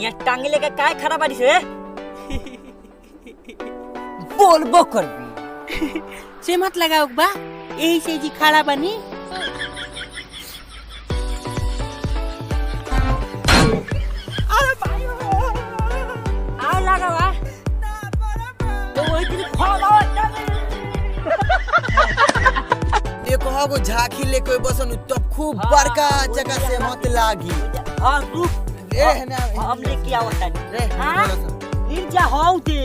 ये टांगे लेके काय खड़ा बाड़ी से बोलबो करबी से मत लगाओ बा यही से जी खड़ा बनी अरे भाई आ लगा बा तो वही दिन फॉलो देखो हाँ वो झांकी लेके बसन तब खूब बड़का जगह से मत लागी हां रुक रे ना हम लेके आवत रे हां निर्जा हाउ दे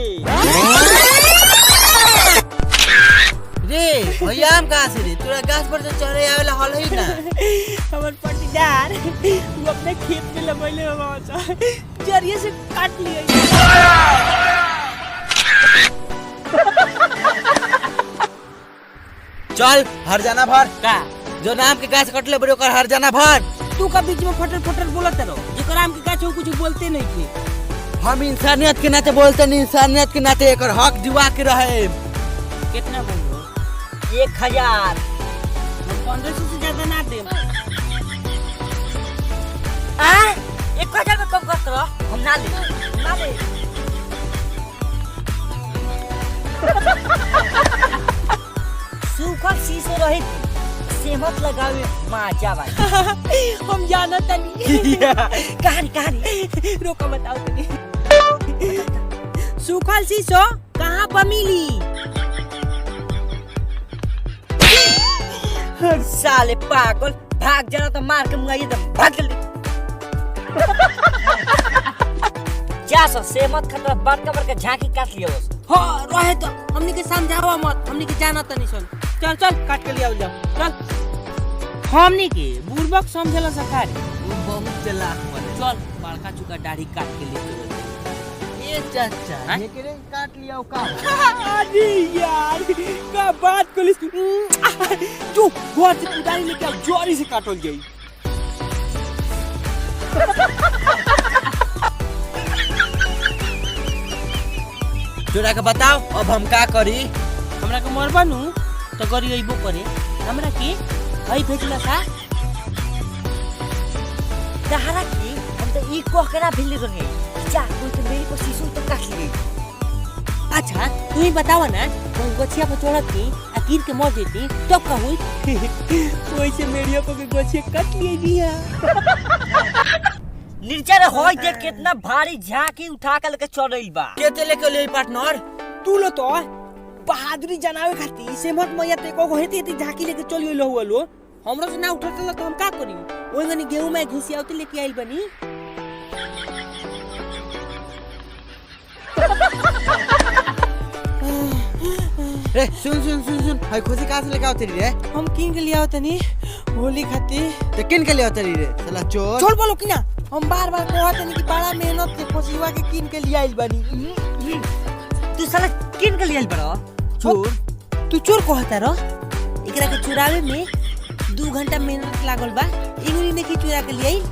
रे भैया हम कहां से रे तोरा गाछ पर से चढ़े आवेला हल ही ना हमर पटीदार वो अपने खेत में लगैले बाबा जरिए से काट लिए चल हर जाना भर का जो नाम के गाछ कटले बड़े ओकर हर जाना भर तू का बीच में फटर फटर बोलत रहो जेकर आम के गाछ कुछ बोलते नहीं थे हम इंसानियत के नाते बोलते नहीं इंसानियत के नाते एकर हक दिवा के रहे कितना बोलो 1000 1500 से ज्यादा ना दे आ 1000 में कम करत रहो हम ना ले सूखल शीशे रहे सेमत लगावे माजा भाई हम जाना तनी कहानी रोको बताओ तनी सूखल शीशो कहाँ पर मिली साले पागल भाग जाना तो मार के मुंगाइए तो भाग जल्दी जा सो सेमत खतरा बड़का झांकी काट लियो हाँ रहे तो हमनी के समझावा मत हमनी के जाना तनी सुन चल चल काट के लिया जाओ चल हमनी के बुर्बक समझला सखारी तू बहुत चालाक बने चल बड़का चुका दाढ़ी काट के लिए ए चाचा हाँ? ये करे काट लिया का अरे यार का बात कलिस जो घर से कुदारी लेके जोरी से काटल गई तोरा के बताओ अब हम का करी हमरा के मर बनू तो गरी अइबो करे हमरा के हई भेजला था कहारा की हम तो ई कोकरा भिल्ली रहे जा कोई तो मेरी को शीशु तो काट ली अच्छा तू ही बतावा ना तो गोछिया पर चढ़त थी अकीर के मर जेती तब का हुई वैसे मेरिया को के गोछिया काट लिए दिया निर्जर होय देख कितना भारी झांकी उठा के लेके चल रही बा के चले के लिए पार्टनर तू लो तो बहादुरी जनावे खाती से मत मैया ते को हेती हेती झांकी लेके चलियो लो हुआ हमरो से ना उठत तो हम का करी ओइ गनी गेहूं में घुसियावती लेके आइल बनी रे सुन हाय खुशी कहां से लेके आओ तेरी रे हम किन के लिया तनी होली खाती तो किन के लिए आओ तेरी रे साला चोर छोड़ बोलो कि ना हम बार-बार कहत तनी कि बड़ा मेहनत से फसिवा के किन के लिया आइल बनी तू साला किन के लिए बड़ा चोर तू चोर कहता रो एकरा के चुरावे में 2 घंटा मेहनत लागल बा इंगली ने की चुरा के लिए आई